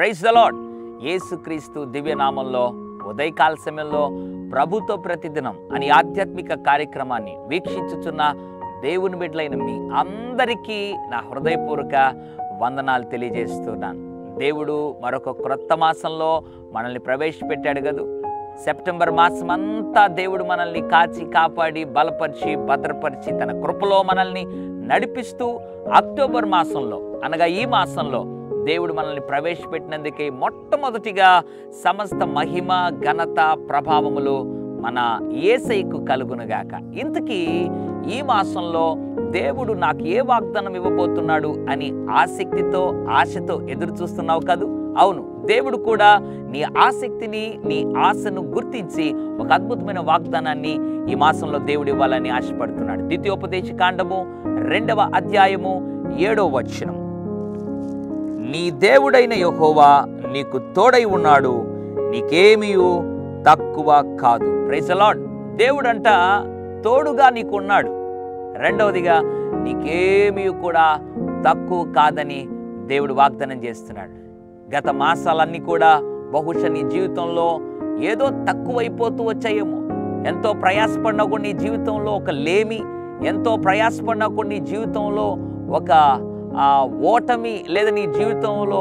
Praise the lord. యేసుక్రీస్తు దివ్యనామంలో ఉదయకాల సమయంలో ప్రభుతో ప్రతిదినం అని ఆధ్యాత్మిక కార్యక్రమాన్ని వీక్షించుచున్న దేవుని బిడ్డలైన మీ అందరికీ నా హృదయపూర్వక వందనాలు తెలియజేస్తున్నాను. దేవుడు మరొక క్రొత్త మాసంలో మనల్ని ప్రవేశపెట్టాడు కదా. సెప్టెంబర్ మాసం అంతా దేవుడు మనల్ని కాచి కాపాడి బలపరిచి భద్రపరిచి తన కృపలో మనల్ని నడిపిస్తూ అక్టోబర్ మాసంలో అనగా ఈ మాసంలో దేవుడు మనల్ని ప్రవేశపెట్టినందుకే మొట్టమొదటిగా సమస్త మహిమ ఘనత ప్రభావములు మన యేసయ్యకు కలుగునుగాక. ఇంతకీ ఈ మాసంలో దేవుడు నాకు ఏ వాగ్దానం ఇవ్వబోతున్నాడు అని ఆసక్తితో ఆశతో ఎదురు చూస్తున్నావు కదూ? అవును, దేవుడు కూడా నీ ఆసక్తిని నీ ఆశను గుర్తించి ఒక అద్భుతమైన వాగ్దానాన్ని ఈ మాసంలో దేవుడు ఇవ్వాలని ఆశపడుతున్నాడు. ద్వితీయోపదేశ కాండము 2వ అధ్యాయము 7వ వచనం. నీ దేవుడైన యెహోవా నీకు తోడై ఉన్నాడు, నీకేమీ తక్కువ కాదు. Praise the lord. దేవుడంట తోడుగా నీకు ఉన్నాడు. రెండవదిగా నీకేమీ కూడా తక్కువ కాదని దేవుడు వాగ్దానం చేస్తున్నాడు. గత మాసాలన్నీ కూడా బహుశా నీ జీవితంలో ఏదో తక్కువైపోతూ వచ్చాయేమో. ఎంతో ప్రయాసపడినా కూడా నీ జీవితంలో ఒక లేమి, ఎంతో ప్రయాసపడినా కూడా నీ జీవితంలో ఒక ఓటమి, లేదా నీ జీవితంలో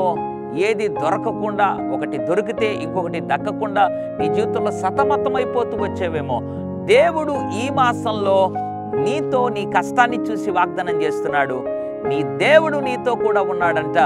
ఏది దొరకకుండా ఒకటి దొరికితే ఇంకొకటి దక్కకుండా నీ జీవితంలో సతమతమైపోతూ వచ్చేవేమో. దేవుడు ఈ మాసంలో నీతో నీ కష్టాన్ని చూసి వాగ్దానం చేస్తున్నాడు. నీ దేవుడు నీతో కూడా ఉన్నాడంట.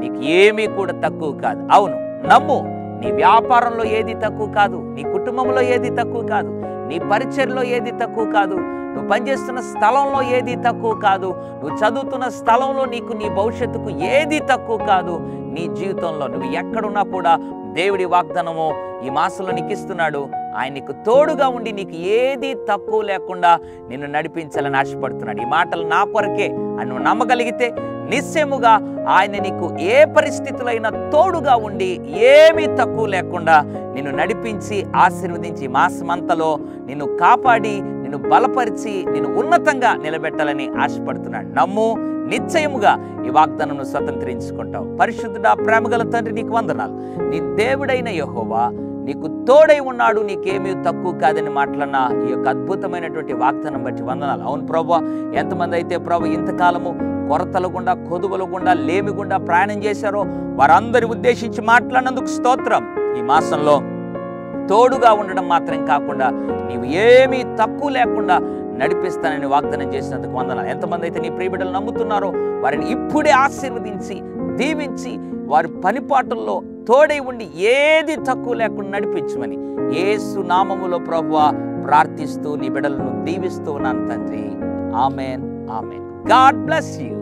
నీకు ఏమీ కూడా తక్కువ కాదు. అవును, నమ్ము. నీ వ్యాపారంలో ఏది తక్కువ కాదు, నీ కుటుంబంలో ఏది తక్కువ కాదు, నీ పరిచర్లో ఏది తక్కువ కాదు, నువ్వు పనిచేస్తున్న స్థలంలో ఏది తక్కువ కాదు, నువ్వు చదువుతున్న స్థలంలో నీకు నీ భవిష్యత్తుకు ఏది తక్కువ కాదు. నీ జీవితంలో నువ్వు ఎక్కడున్నా కూడా దేవుడి వాగ్దానము ఈ మాసంలో నీకు ఇస్తున్నాడు. ఆయన నీకు తోడుగా ఉండి నీకు ఏది తక్కువ లేకుండా నిన్ను నడిపించాలని ఆశపడుతున్నాడు. ఈ మాటలు నా కొరకే అని నువ్వు నమ్మగలిగితే నిశ్చయముగా ఆయన నీకు ఏ పరిస్థితుల్లో అయినా తోడుగా ఉండి ఏమీ తక్కువ లేకుండా నిన్ను నడిపించి ఆశీర్వదించి మాసమంతలో నిన్ను కాపాడి నిన్ను బలపరిచి నిన్ను ఉన్నతంగా నిలబెట్టాలని ఆశపడుతున్నాడు. నమ్ము, నిశ్చయముగా ఈ వాగ్దానం స్వతంత్రించుకుంటావు. పరిశుద్ధుడా, ప్రేమగల తండ్రి, నీకు వందనాలు. నీ దేవుడైన యెహోవా నీకు తోడై ఉన్నాడు, నీకేమీ తక్కువ కాదని మాట్లాడిన ఈ యొక్క అద్భుతమైనటువంటి వాగ్దానం బట్టి వందనాలు. అవును ప్రభువా, ఎంతమంది అయితే ప్రభు ఇంతకాలము కొరతల గుండా, కొదువల గుండా, లేమి గుండా ప్రయాణం చేశారో వారందరి ఉద్దేశించి మాట్లాడినందుకు స్తోత్రం. ఈ మాసంలో తోడుగా ఉండడం మాత్రం కాకుండా నీవు ఏమీ తక్కువ లేకుండా నడిపిస్తానని వాగ్దానం చేసినందుకు వందనాలు. ఎంతమంది అయితే నీ ప్రియబిడ్డలు నమ్ముతున్నారో వారిని ఇప్పుడే ఆశీర్వదించి దీవించి వారి పనిపాటుల్లో తోడై ఉండి ఏది తక్కువ లేకుండా నడిపించమని యేసు నామములో ప్రభువా ప్రార్థిస్తూ నీ బిడ్డలను దీవిస్తూ ఉన్నాను తండ్రి. Amen, amen. God bless you.